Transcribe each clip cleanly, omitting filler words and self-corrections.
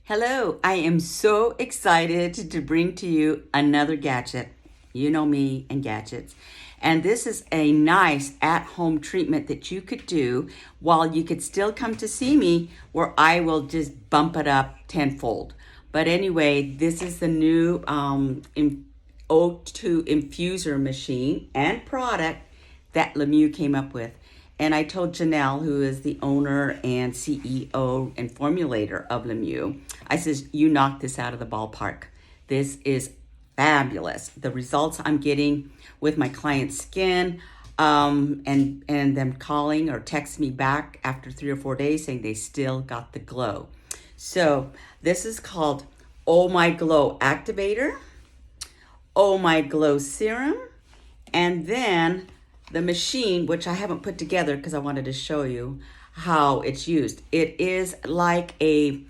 Hello, I am so excited to bring to you another gadget. You know me and gadgets. And this is a nice at-home treatment that you could do while you could still come to see me, where I will just bump it up tenfold. But anyway, this is the new O2 infuser machine and product that Lemieux came up with. And I told Janelle, who is the owner and CEO and formulator of Lemieux, I says, you knocked this out of the ballpark. This is fabulous. The results I'm getting with my client's skin, and them calling or text me back after 3 or 4 days saying they still got the glow. So this is called Oh My Glow Activator, Oh My Glow Serum, and then the machine, which I haven't put together because I wanted to show you how it's used. It is like an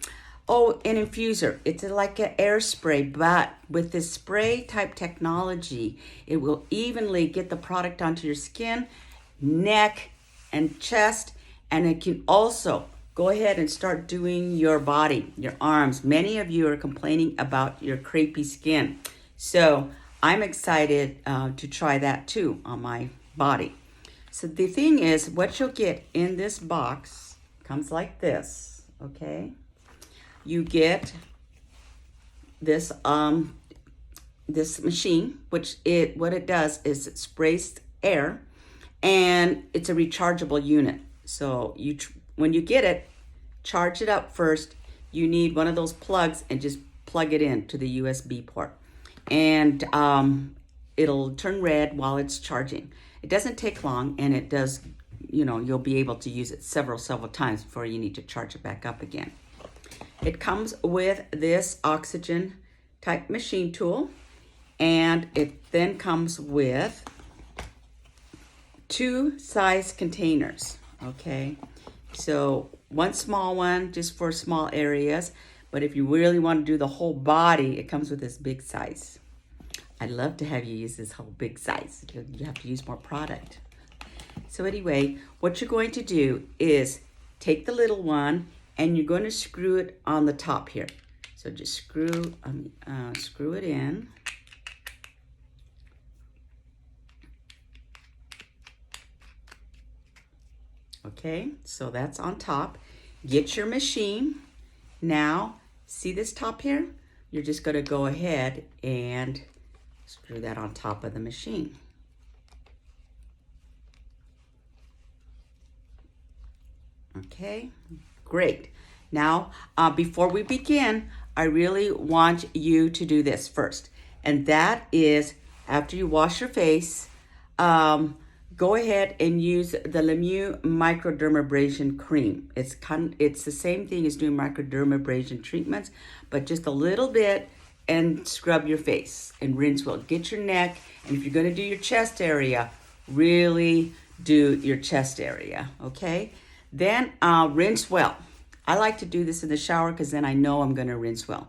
infuser. It's like an air spray, but with this spray type technology, it will evenly get the product onto your skin, neck, and chest, and it can also go ahead and start doing your body, your arms. Many of you are complaining about your crepey skin. So I'm excited to try that too on my body. So the thing is, what you'll get in this box comes like this, okay? You get this this machine, which what it does is it sprays air, and it's a rechargeable unit. So when you get it, charge it up first. You need one of those plugs and just plug it in to the USB port, and it'll turn red while it's charging. It doesn't take long, and it does, you'll be able to use it several times before you need to charge it back up again. It comes with this oxygen type machine tool, and it then comes with 2 size containers, okay? So one small one just for small areas, but if you really want to do the whole body, it comes with this big size. I'd love to have you use this whole big size. You have to use more product. So anyway, what you're going to do is take the little one and you're going to screw it on the top here. So just screw it in. Okay, so that's on top. Get your machine. Now, see this top here? You're just going to go ahead and screw that on top of the machine. Okay, great. Now, before we begin, I really want you to do this first. And that is, after you wash your face, go ahead and use the Lemieux microdermabrasion cream. It's the same thing as doing microdermabrasion treatments, but just a little bit, and scrub your face and rinse well. Get your neck, and if you're going to do your chest area, really do your chest area, okay? Then rinse well. I like to do this in the shower because then I know I'm going to rinse well.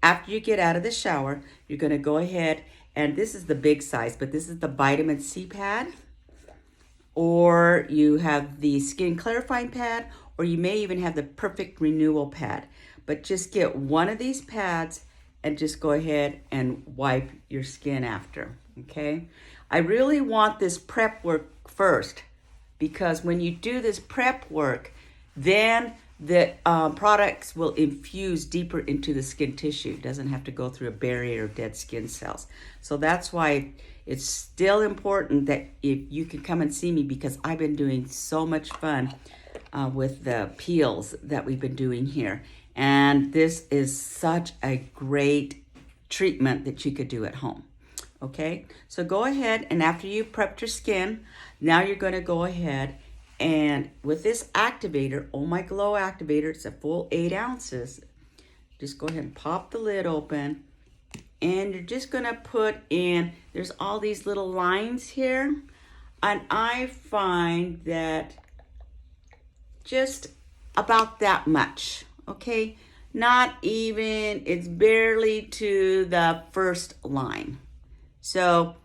After you get out of the shower, you're going to go ahead, and this is the big size, but this is the vitamin C pad, or you have the skin clarifying pad, or you may even have the perfect renewal pad. But just get one of these pads and just go ahead and wipe your skin after, okay? I really want this prep work first, because when you do this prep work, then the products will infuse deeper into the skin tissue. It doesn't have to go through a barrier of dead skin cells. So that's why it's still important that if you can come and see me, because I've been doing so much fun with the peels that we've been doing here. And this is such a great treatment that you could do at home. Okay, so go ahead, and after you've prepped your skin, now you're going to go ahead and with this activator, Oh My Glow Activator, it's a full 8 ounces. Just go ahead and pop the lid open, and you're just going to put in, there's all these little lines here, and I find that just about that much. Okay, not even, it's barely to the first line. So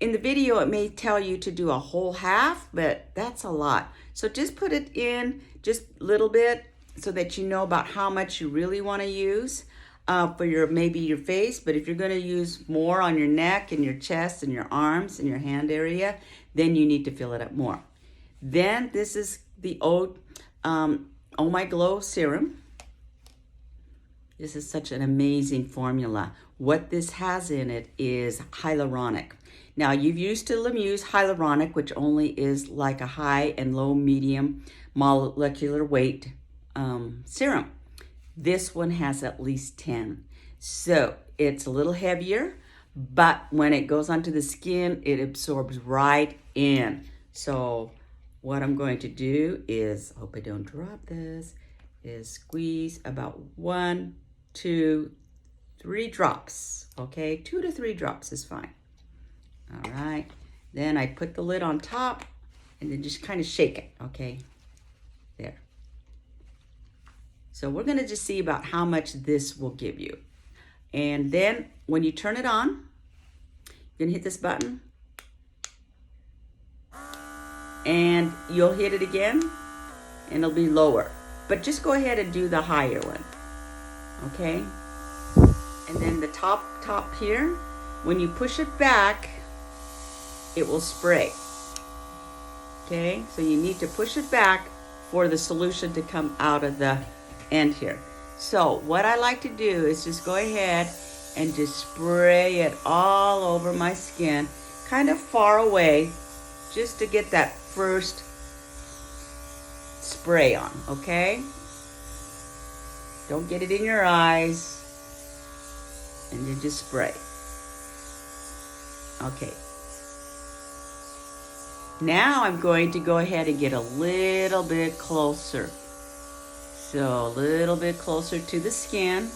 in the video, it may tell you to do a whole half, but that's a lot. So just put it in just a little bit, so that you know about how much you really want to use for maybe your face. But if you're going to use more on your neck and your chest and your arms and your hand area, then you need to fill it up more. Then this is the Oh My Glow Serum. This is such an amazing formula. What this has in it is hyaluronic. Now, you've used to use hyaluronic, which only is like a high and low medium molecular weight serum. This one has at least 10. So it's a little heavier, but when it goes onto the skin, it absorbs right in. So what I'm going to do is, hope I don't drop this, is squeeze about 1, 2, 3 drops. Okay, 2 to 3 drops is fine. All right, then I put the lid on top and then just kind of shake it, okay? There. So we're gonna just see about how much this will give you. And then when you turn it on, you're gonna hit this button and you'll hit it again and it'll be lower. But just go ahead and do the higher one, okay? And then the top here, when you push it back, it will spray. Okay, so you need to push it back for the solution to come out of the end here. So what I like to do is just go ahead and just spray it all over my skin, kind of far away, just to get that first spray on, okay? Don't get it in your eyes, and then just spray. Okay. Now I'm going to go ahead and get a little bit closer. So a little bit closer to the skin.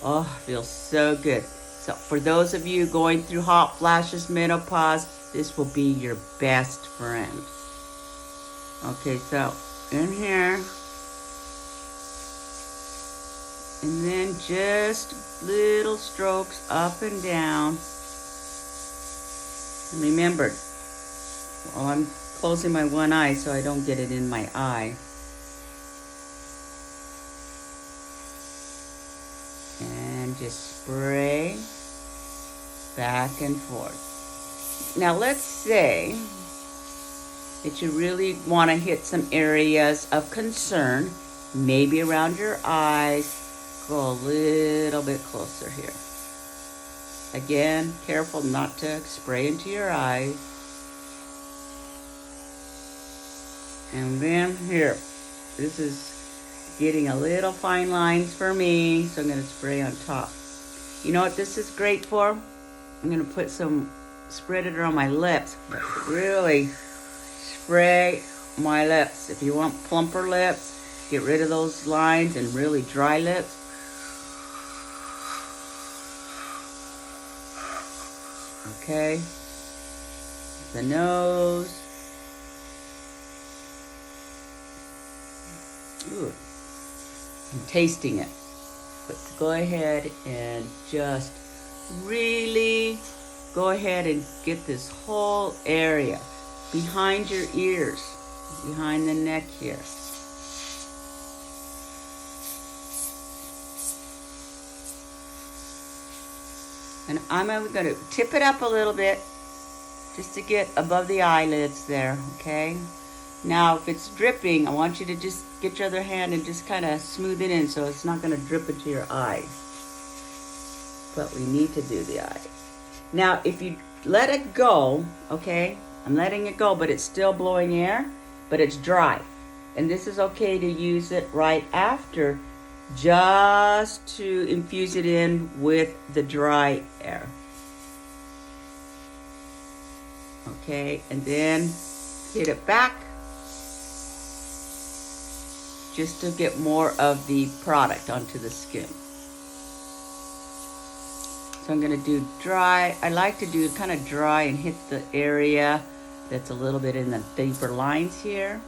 Oh, feels so good. So for those of you going through hot flashes, menopause, this will be your best friend. Okay, so in here. And then just little strokes up and down. And remember, well, I'm closing my one eye so I don't get it in my eye. And just spray back and forth. Now let's say that you really want to hit some areas of concern, maybe around your eyes. Go a little bit closer here. Again, careful not to spray into your eyes. And then here, this is getting a little fine lines for me, so I'm going to spray on top. You know what this is great for? I'm going to put spread it around my lips, but really spray my lips. If you want plumper lips, get rid of those lines and really dry lips. Okay, the nose. Ooh, I'm tasting it. But go ahead and just really go ahead and get this whole area behind your ears, behind the neck here. And I'm going to tip it up a little bit just to get above the eyelids there, okay? Now, if it's dripping, I want you to just get your other hand and just kind of smooth it in so it's not going to drip into your eyes. But we need to do the eyes. Now, if you let it go, okay? I'm letting it go, but it's still blowing air, but it's dry. And this is okay to use it right after, just to infuse it in with the dry air. Okay, and then hit it back just to get more of the product onto the skin. So I'm going to do dry. I like to do kind of dry and hit the area that's a little bit in the deeper lines here.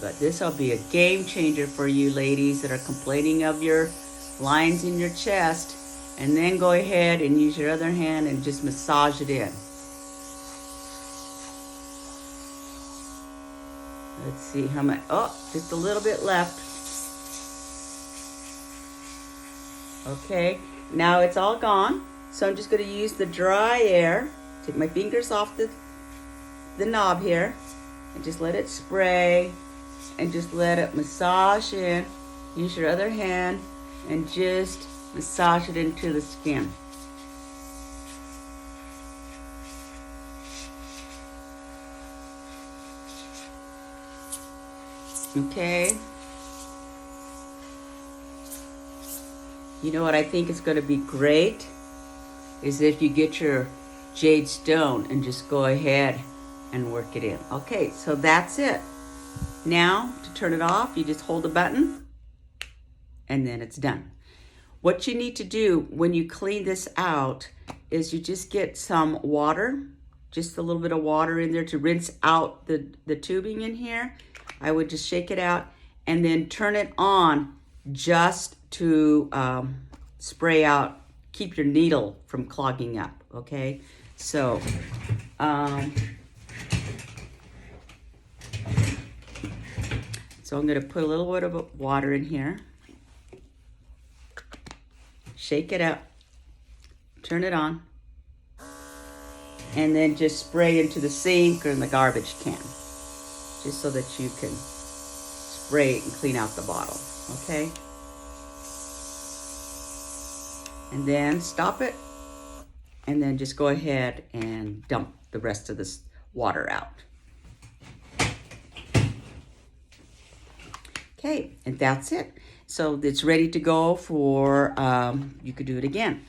But this will be a game changer for you ladies that are complaining of your lines in your chest. And then go ahead and use your other hand and just massage it in. Let's see how much, oh, just a little bit left. Okay, now it's all gone. So I'm just gonna use the dry air, take my fingers off the knob here, and just let it spray, and just let it massage in. Use your other hand, and just massage it into the skin. Okay. You know what I think is going to be great is if you get your jade stone and just go ahead and work it in. Okay, so that's it. Now, to turn it off, you just hold the button and then it's done. What you need to do when you clean this out is you just get some water, just a little bit of water in there to rinse out the tubing in here. I would just shake it out and then turn it on just to spray out, keep your needle from clogging up, okay? So, I'm gonna put a little bit of water in here, shake it up, turn it on, and then just spray into the sink or in the garbage can, just so that you can spray it and clean out the bottle, okay? And then stop it, and then just go ahead and dump the rest of this water out. Okay, and that's it. So it's ready to go for, you could do it again.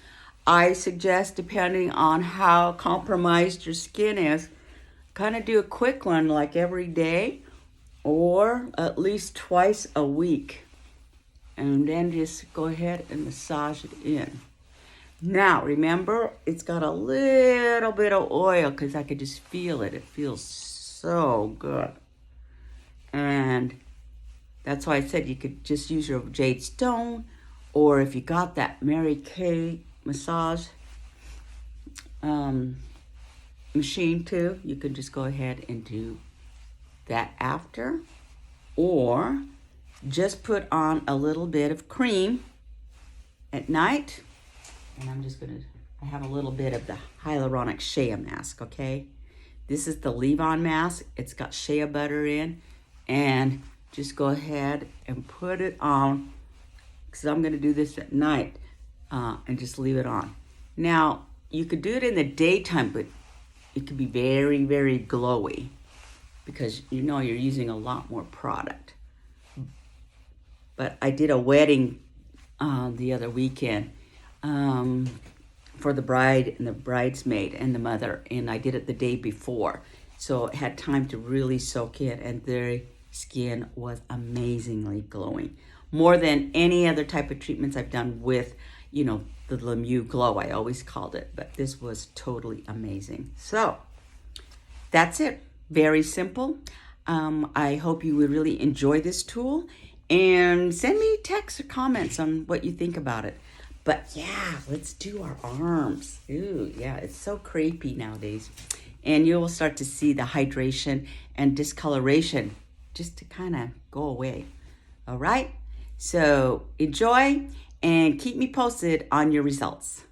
I suggest, depending on how compromised your skin is, kind of do a quick one like every day or at least twice a week. And then just go ahead and massage it in. Now, remember, it's got a little bit of oil because I could just feel it. It feels so good. And that's why I said you could just use your jade stone, or if you got that Mary Kay massage machine too, you can just go ahead and do that after, or just put on a little bit of cream at night. And I'm just gonna, I have a little bit of the hyaluronic shea mask, okay? This is the leave-on mask. It's got shea butter in, and just go ahead and put it on, because I'm gonna do this at night, and just leave it on. Now, you could do it in the daytime, but it could be very, very glowy, because you know you're using a lot more product. But I did a wedding the other weekend for the bride and the bridesmaid and the mother, and I did it the day before. So it had time to really soak in, and their skin was amazingly glowing. More than any other type of treatments I've done with, you know, the Lemieux Glow, I always called it, but this was totally amazing. So that's it. Very simple. I hope you would really enjoy this tool, and send me texts or comments on what you think about it. But yeah, let's do our arms. Ooh, yeah, it's so creepy nowadays. And you will start to see the hydration and discoloration just to kind of go away. All right? So enjoy and keep me posted on your results.